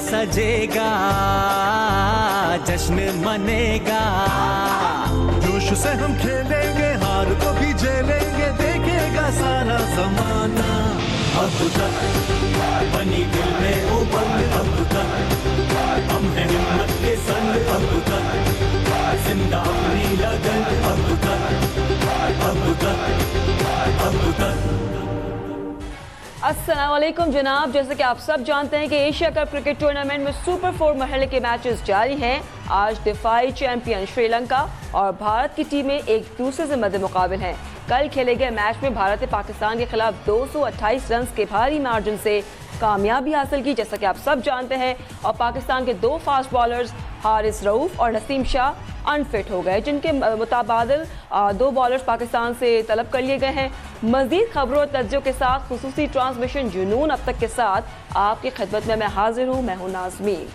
सजेगा, जश्न मनेगा। जोश से हम खेलेंगे, हार को भी झेलेंगे, देखेगा सारा जमाना। अब तक बनी दिल में उमंग, अब तक हम हैं हिम्मत के संग, अब तक जिंदा अपनी लगन, अब तक, अब तक, अब तक। अस्सलाम वालेकुम जनाब, जैसे कि आप सब जानते हैं कि एशिया कप क्रिकेट टूर्नामेंट में सुपर 4 मरहले के मैचेस जारी हैं। आज दिफाई चैंपियन श्रीलंका और भारत की टीमें एक दूसरे से मद्दे मुकाबिल हैं। कल खेले गए मैच में भारत ने पाकिस्तान के खिलाफ 228 रन के भारी मार्जिन से कामयाबी हासिल की, जैसा कि आप सब जानते हैं। और पाकिस्तान के 2 फास्ट बॉलर्स हारिस रऊफ और नसीम शाह अनफिट हो गए, जिनके मुताबादिल 2 बॉलर्स पाकिस्तान से तलब कर लिए गए हैं। मजीद खबरों और तज्जों के साथ खुसूसी ट्रांसमिशन जुनून अब तक के साथ आपकी खिदमत में मैं हाजिर हूँ। मैं हूँ नाज़मीन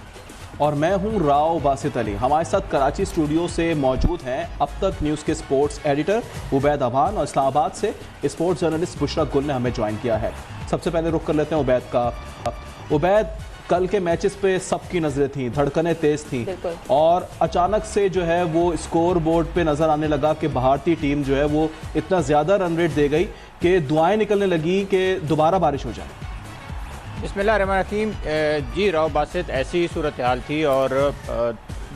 और मैं हूं राव बासित अली। हमारे साथ कराची स्टूडियो से मौजूद हैं अब तक न्यूज़ के स्पोर्ट्स एडिटर उबैद अभान और इस्लामाबाद से स्पोर्ट्स जर्नलिस्ट बुशरा गुल ने हमें ज्वाइन किया है। सबसे पहले रुख कर लेते हैं उबैद का। उबैद, कल के मैचेस पे सबकी नज़रें थीं, धड़कनें तेज़ थीं और अचानक से जो है वो स्कोर बोर्ड पे नज़र आने लगा कि भारतीय टीम जो है वो इतना ज़्यादा रन रेट दे गई कि दुआएं निकलने लगी कि दोबारा बारिश हो जाए। बिस्मिल्लाहिर्रहमानिर्रहीम। जी राव बासित, ऐसी ही सूरत हाल थी और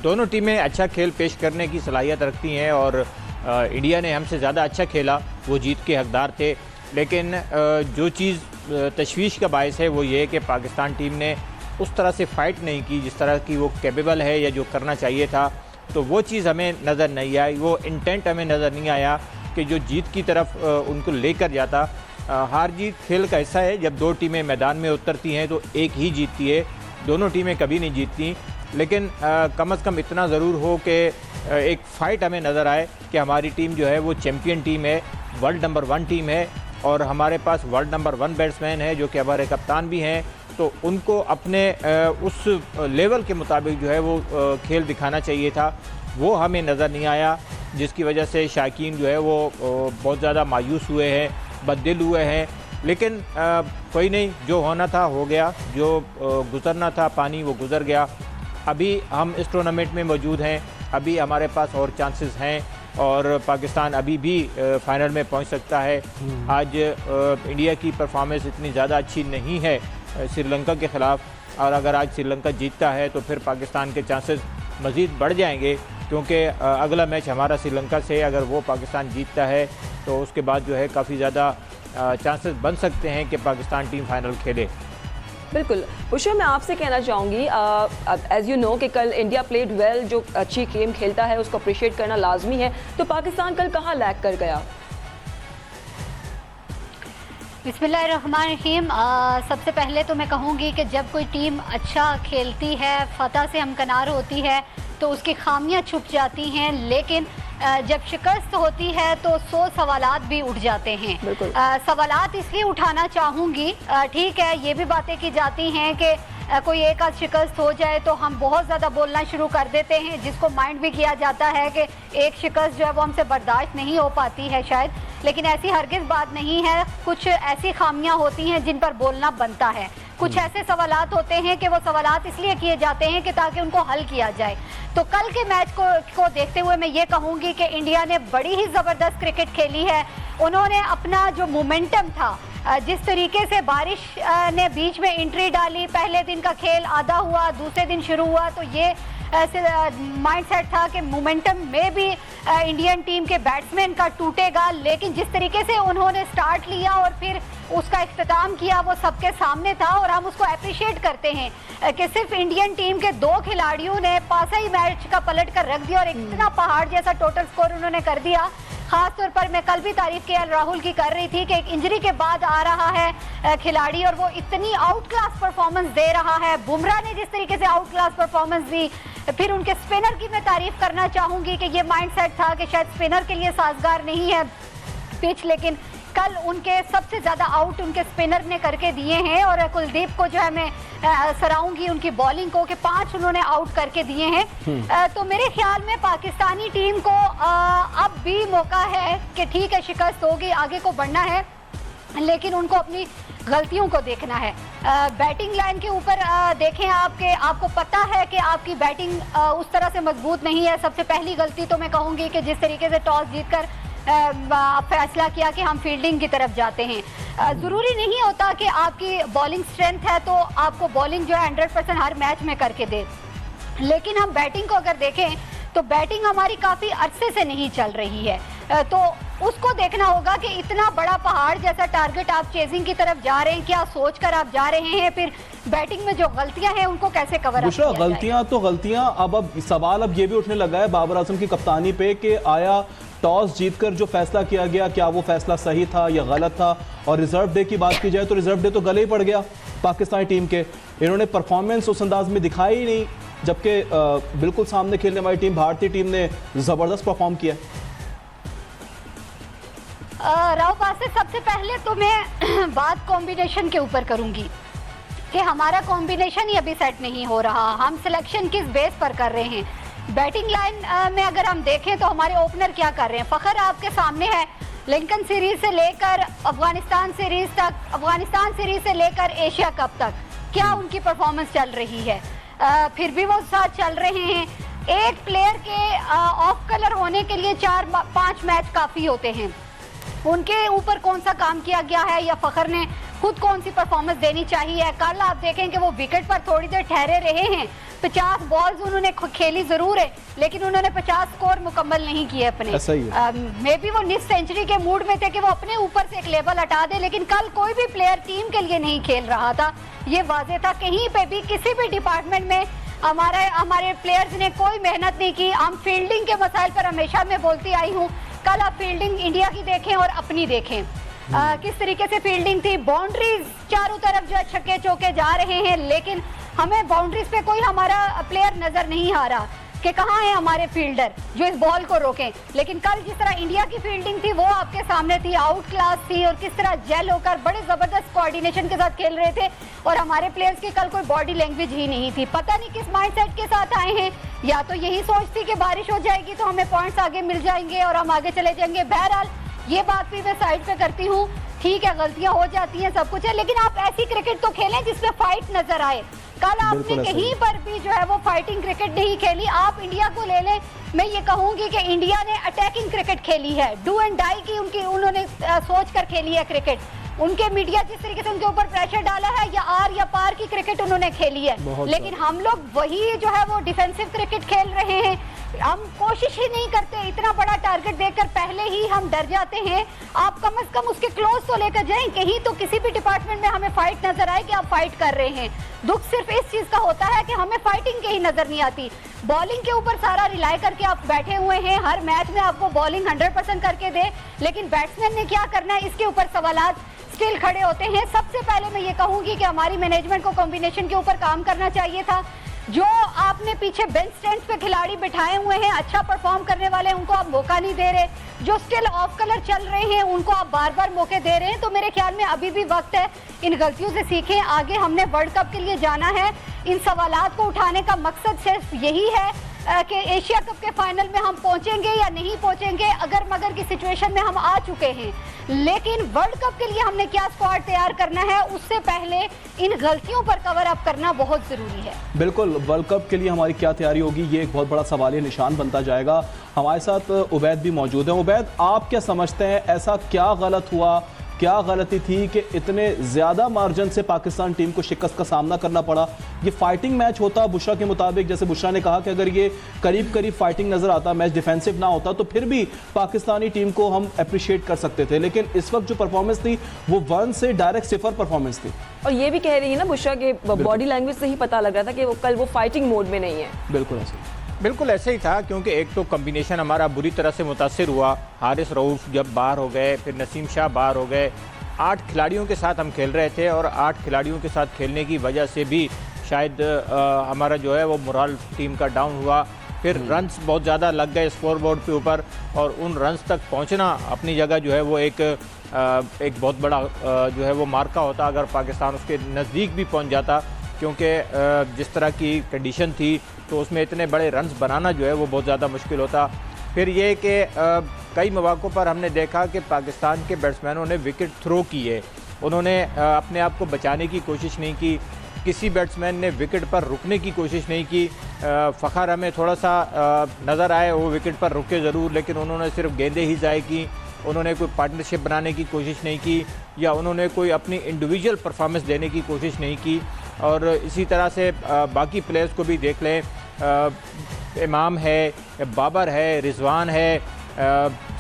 दोनों टीमें अच्छा खेल पेश करने की सलाहियत रखती हैं और इंडिया ने हमसे ज़्यादा अच्छा खेला, वो जीत के हकदार थे। लेकिन जो चीज़ तशवीश का बायस है वो ये है कि पाकिस्तान टीम ने उस तरह से फ़ाइट नहीं की जिस तरह की वो कैपेबल है या जो करना चाहिए था, तो वो चीज़ हमें नज़र नहीं आई, वो इंटेंट हमें नज़र नहीं आया कि जो जीत की तरफ उनको लेकर जाता। हार जीत खेल का हिस्सा है। जब 2 टीमें मैदान में उतरती हैं तो एक ही जीतती है, दोनों टीमें कभी नहीं जीतती। लेकिन कम से कम इतना ज़रूर हो कि एक फ़ाइट हमें नज़र आए कि हमारी टीम जो है वो चैम्पियन टीम है, वर्ल्ड नंबर 1 टीम है और हमारे पास वर्ल्ड नंबर 1 बैट्समैन है जो कि हमारे कप्तान भी हैं। तो उनको अपने उस लेवल के मुताबिक जो है वो खेल दिखाना चाहिए था, वो हमें नज़र नहीं आया, जिसकी वजह से शायकीन जो है वो बहुत ज़्यादा मायूस हुए हैं, बददिल हुए हैं। लेकिन कोई नहीं, जो होना था हो गया, जो गुज़रना था पानी वो गुज़र गया। अभी हम इस टूर्नामेंट में मौजूद हैं, अभी हमारे पास और चांसेस हैं और पाकिस्तान अभी भी फाइनल में पहुंच सकता है। आज इंडिया की परफॉर्मेंस इतनी ज़्यादा अच्छी नहीं है श्रीलंका के ख़िलाफ़, और अगर आज श्रीलंका जीतता है तो फिर पाकिस्तान के चांसेस मज़ीद बढ़ जाएंगे, क्योंकि अगला मैच हमारा श्रीलंका से, अगर वो पाकिस्तान जीतता है तो उसके बाद जो है काफ़ी ज़्यादा चांसेस बन सकते हैं कि पाकिस्तान टीम फाइनल खेले। बिल्कुल बुशरा, मैं आपसे कहना चाहूँगी, एज़ यू नो कि कल इंडिया प्लेड वेल, जो अच्छी गेम खेलता है उसको अप्रिशिएट करना लाजमी है। तो पाकिस्तान कल कहाँ लैग कर गया? बिस्मिल्लाहिर्रहमानिर्रहीम। सबसे पहले तो मैं कहूँगी कि जब कोई टीम अच्छा खेलती है, फतह से हमकनार होती है, तो उसकी खामियां छुप जाती हैं। लेकिन जब शिकस्त होती है तो 100 सवालात भी उठ जाते हैं। सवालात इसलिए उठाना चाहूँगी, ठीक है, ये भी बातें की जाती हैं कि कोई एक आध शिकस्त हो जाए तो हम बहुत ज़्यादा बोलना शुरू कर देते हैं, जिसको माइंड भी किया जाता है कि एक शिकस्त जो है वो हमसे बर्दाश्त नहीं हो पाती है शायद, लेकिन ऐसी हरगिज़ बात नहीं है। कुछ ऐसी खामियां होती हैं जिन पर बोलना बनता है, कुछ ऐसे सवालात होते हैं कि वो सवालात इसलिए किए जाते हैं कि ताकि उनको हल किया जाए। तो कल के मैच को देखते हुए मैं ये कहूँगी कि इंडिया ने बड़ी ही ज़बरदस्त क्रिकेट खेली है। उन्होंने अपना जो मोमेंटम था, जिस तरीके से बारिश ने बीच में एंट्री डाली, पहले दिन का खेल आधा हुआ, दूसरे दिन शुरू हुआ, तो ये माइंड सेट था कि मोमेंटम में भी इंडियन टीम के बैट्समैन का टूटेगा। लेकिन जिस तरीके से उन्होंने स्टार्ट लिया और फिर उसका इख्तिताम किया वो सबके सामने था और हम उसको अप्रिशिएट करते हैं कि सिर्फ इंडियन टीम के 2 खिलाड़ियों ने पासा ही मैच का पलट कर रख दिया और इतना पहाड़ जैसा टोटल स्कोर उन्होंने कर दिया। खास तौर पर मैं कल भी तारीफ के राहुल की कर रही थी कि एक इंजरी के बाद आ रहा है खिलाड़ी और वो इतनी आउट क्लास परफॉर्मेंस दे रहा है। बुमराह ने जिस तरीके से आउट क्लास परफॉर्मेंस दी, फिर उनके स्पिनर की मैं तारीफ करना चाहूंगी कि ये माइंडसेट था कि शायद स्पिनर के लिए साजगार नहीं है पिच, लेकिन कल उनके सबसे ज़्यादा आउट उनके स्पिनर ने करके दिए हैं। और कुलदीप को जो है मैं सराहूंगी उनकी बॉलिंग को कि 5 उन्होंने आउट करके दिए हैं। तो मेरे ख्याल में पाकिस्तानी टीम को अब भी मौका है कि ठीक है शिकस्त होगी, आगे को बढ़ना है, लेकिन उनको अपनी गलतियों को देखना है। बैटिंग लाइन के ऊपर देखें, आपको पता है कि आपकी बैटिंग उस तरह से मजबूत नहीं है। सबसे पहली गलती तो मैं कहूँगी कि जिस तरीके से टॉस जीतकर फैसला किया कि हम फील्डिंग की तरफ जाते हैं। ज़रूरी नहीं होता कि आपकी बॉलिंग स्ट्रेंथ है तो आपको बॉलिंग जो है 100% हर मैच में करके दे, लेकिन हम बैटिंग को अगर देखें तो बैटिंग हमारी काफ़ी अरसे से नहीं चल रही है। तो उसको देखना होगा कि इतना बड़ा पहाड़ जैसा टारगेट आप चेजिंग की तरफ जा रहे हैं, क्या सोच कर आप जा रहे हैं, फिर बैटिंग में जो गलतियां हैं उनको कैसे कवर अप किया जाए। गलतियां तो गलतियां, अब सवाल अब ये भी उठने लगा है बाबर आजम की कप्तानी पे कि आया टॉस जीतकर जो फैसला किया गया क्या वो फैसला सही था या गलत था। और रिजर्व डे की बात की जाए तो रिजर्व डे तो गले ही पड़ गया पाकिस्तानी टीम के। इन्होंने परफॉर्मेंस उस अंदाज में दिखाई ही नहीं, जबकि बिल्कुल सामने खेलने वाली टीम भारतीय टीम ने जबरदस्त परफॉर्म किया। राव बासित, सबसे पहले तो मैं बात कॉम्बिनेशन के ऊपर करूंगी कि हमारा कॉम्बिनेशन ही अभी सेट नहीं हो रहा। हम सिलेक्शन किस बेस पर कर रहे हैं। बैटिंग लाइन में अगर हम देखें तो हमारे ओपनर क्या कर रहे हैं। फ़खर आपके सामने है, लिंकन सीरीज से लेकर अफगानिस्तान सीरीज तक, अफगानिस्तान सीरीज से लेकर एशिया कप तक क्या उनकी परफॉर्मेंस चल रही है। फिर भी वो साथ चल रहे हैं। एक प्लेयर के ऑफ कलर होने के लिए 4-5 मैच काफ़ी होते हैं। उनके ऊपर कौन सा काम किया गया है या फ़खर ने खुद कौन सी परफॉर्मेंस देनी चाहिए। कल आप देखें कि वो विकेट पर थोड़ी देर ठहरे रहे हैं, 50 बॉल्स उन्होंने खेली जरूर है, लेकिन उन्होंने 50 स्कोर मुकम्मल नहीं किए अपने। मे बी वो निस सेंचुरी के मूड में थे कि वो अपने ऊपर से एक लेवल हटा दे, लेकिन कल कोई भी प्लेयर टीम के लिए नहीं खेल रहा था। ये वाज़ेह था, कहीं पे भी किसी भी डिपार्टमेंट में हमारे प्लेयर्स ने कोई मेहनत नहीं की। हम फील्डिंग के मसाइल पर हमेशा मैं बोलती आई हूँ, कल आप फील्डिंग इंडिया की देखें और अपनी देखें। किस तरीके से फील्डिंग थी। बाउंड्रीज चारों तरफ जो है छक्के चौके जा रहे हैं, लेकिन हमें बाउंड्रीज पे कोई हमारा प्लेयर नजर नहीं आ रहा कि कहाँ है हमारे फील्डर जो इस बॉल को रोकें। लेकिन कल जिस तरह इंडिया की फील्डिंग थी वो आपके सामने थी, आउट क्लास थी, और किस तरह जेल होकर बड़े जबरदस्त कोऑर्डिनेशन के साथ खेल रहे थे। और हमारे प्लेयर्स की कल कोई बॉडी लैंग्वेज ही नहीं थी। पता नहीं किस माइंडसेट के साथ आए हैं, या तो यही सोच थी कि बारिश हो जाएगी तो हमें पॉइंट्स आगे मिल जाएंगे और हम आगे चले जाएंगे। बहरहाल ये बात भी मैं साइड पे करती हूँ, ठीक है गलतियां हो जाती हैं, सब कुछ है, लेकिन आप ऐसी क्रिकेट तो खेलें जिसमें फाइट नजर आए। कल आपने कहीं पर भी जो है वो फाइटिंग क्रिकेट नहीं खेली। आप इंडिया को ले लें, मैं ये कहूंगी कि इंडिया ने अटैकिंग क्रिकेट खेली है, डू एंड डाई की उन्होंने सोच कर खेली है क्रिकेट। उनके मीडिया जिस तरीके से उनके ऊपर प्रेशर डाला है, या आर या पार की क्रिकेट उन्होंने खेली है, लेकिन हम लोग वही जो है वो डिफेंसिव क्रिकेट खेल रहे हैं। हम कोशिश ही नहीं करते, इतना बड़ा टारगेट देखकर पहले ही हम डर जाते हैं। आप कम से कम उसके क्लोज तो लेकर जाएं, कहीं तो किसी भी डिपार्टमेंट में हमें फाइट नजर आए कि आप फाइट कर रहे हैं। दुख सिर्फ इस चीज का होता है कि हमें फाइटिंग के ही नजर नहीं आती। बॉलिंग के ऊपर सारा रिलाई करके आप बैठे हुए हैं, हर मैच में आपको बॉलिंग 100% करके दे, लेकिन बैट्समैन ने क्या करना है इसके ऊपर सवालात स्टिल खड़े होते हैं। सबसे पहले मैं ये कहूंगी कि हमारी मैनेजमेंट को कॉम्बिनेशन के ऊपर काम करना चाहिए था। जो आपने पीछे बेंच स्टैंड पे खिलाड़ी बिठाए हुए हैं, अच्छा परफॉर्म करने वाले, उनको आप मौका नहीं दे रहे। जो स्टिल ऑफ कलर चल रहे हैं उनको आप बार बार मौके दे रहे हैं। तो मेरे ख्याल में अभी भी वक्त है, इन गलतियों से सीखें। आगे हमने वर्ल्ड कप के लिए जाना है। इन सवालात को उठाने का मकसद सिर्फ यही है कि एशिया कप के फाइनल में हम पहुंचेंगे या नहीं पहुंचेंगे, अगर मगर की सिचुएशन में हम आ चुके हैं, लेकिन वर्ल्ड कप के लिए हमने क्या स्क्वाड तैयार करना है, उससे पहले इन गलतियों पर कवर अप करना बहुत जरूरी है। बिल्कुल, वर्ल्ड कप के लिए हमारी क्या तैयारी होगी ये एक बहुत बड़ा सवाल निशान बनता जाएगा। हमारे साथ उबैद भी मौजूद हैं। उबैद, आप क्या समझते हैं, ऐसा क्या गलत हुआ, क्या गलती थी कि इतने ज़्यादा मार्जिन से पाकिस्तान टीम को शिकस्त का सामना करना पड़ा? ये फाइटिंग मैच होता बुशरा के मुताबिक, जैसे बुशरा ने कहा कि अगर ये करीब करीब फाइटिंग नज़र आता, मैच डिफेंसिव ना होता, तो फिर भी पाकिस्तानी टीम को हम अप्रिशिएट कर सकते थे। लेकिन इस वक्त जो परफॉर्मेंस थी वो 1 से डायरेक्ट 0 परफॉर्मेंस थी। और ये भी कह रही है ना बुशरा के बॉडी लैंग्वेज से ही पता लग रहा था कि वो कल वो फाइटिंग मोड में नहीं है। बिल्कुल ऐसे ही था, क्योंकि एक तो कम्बिनेशन हमारा बुरी तरह से मुतासिर हुआ। हारिस रऊफ जब बाहर हो गए, फिर नसीम शाह बाहर हो गए, 8 खिलाड़ियों के साथ हम खेल रहे थे, और 8 खिलाड़ियों के साथ खेलने की वजह से भी शायद हमारा जो है वो मोरल टीम का डाउन हुआ। फिर रन्स बहुत ज़्यादा लग गए स्कोर बोर्ड के ऊपर, और उन रन्स तक पहुंचना अपनी जगह जो है वो एक बहुत बड़ा जो है वो मार्का होता अगर पाकिस्तान उसके नज़दीक भी पहुंच जाता, क्योंकि जिस तरह की कंडीशन थी तो उसमें इतने बड़े रन्स बनाना जो है वो बहुत ज़्यादा मुश्किल होता। फिर ये कि कई मौक़ों पर हमने देखा कि पाकिस्तान के बैट्समैनों ने विकेट थ्रो की है, उन्होंने अपने आप को बचाने की कोशिश नहीं की, किसी बैट्समैन ने विकेट पर रुकने की कोशिश नहीं की। फ़खर हमें थोड़ा सा नज़र आए, वो विकेट पर रुके ज़रूर, लेकिन उन्होंने सिर्फ गेंदें ही ज़ाय की, उन्होंने कोई पार्टनरशिप बनाने की कोशिश नहीं की या उन्होंने कोई अपनी इंडिविजुअल परफॉर्मेंस देने की कोशिश नहीं की। और इसी तरह से बाकी प्लेयर्स को भी देख लें, इमाम है, बाबर है, रिजवान है,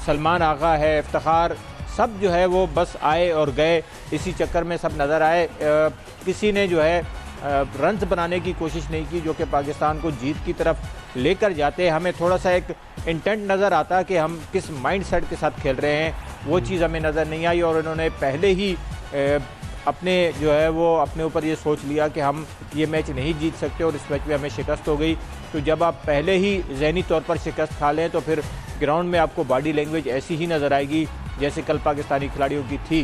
सलमान आगा है, इफ्तिखार, सब जो है वो बस आए और गए, इसी चक्कर में सब नज़र आए। किसी ने जो है रन्स बनाने की कोशिश नहीं की जो कि पाकिस्तान को जीत की तरफ लेकर जाते। हमें थोड़ा सा एक इंटेंट नज़र आता कि हम किस माइंड सेट के साथ खेल रहे हैं, वो चीज़ हमें नज़र नहीं आई और उन्होंने पहले ही अपने जो है वो अपने ऊपर ये सोच लिया कि हम ये मैच नहीं जीत सकते और इस मैच में हमें शिकस्त हो गई। तो जब आप पहले ही ज़हनी तौर पर शिकस्त खा लें तो फिर ग्राउंड में आपको बॉडी लैंग्वेज ऐसी ही नज़र आएगी जैसे कल पाकिस्तानी खिलाड़ियों की थी।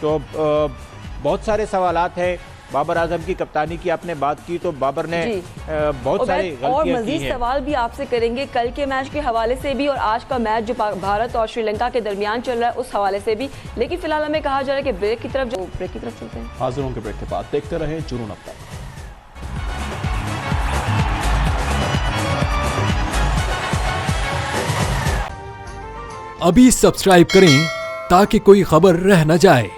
तो बहुत सारे सवालात हैं। बाबर आजम की कप्तानी की आपने बात की तो बाबर ने बहुत सारी और गलतियां की मजीद हैं। सवाल भी आपसे करेंगे कल के मैच के हवाले से भी और आज का मैच जो भारत और श्रीलंका के दरमियान चल रहा है उस हवाले से भी, लेकिन फिलहाल हमें कहा जा रहा है कि ब्रेक की तरफ चलते हैं। हाजिर होंगे ब्रेक के बाद, देखते रहें जुनून अब तक। अभी सब्सक्राइब करें ताकि कोई खबर रह न जाए।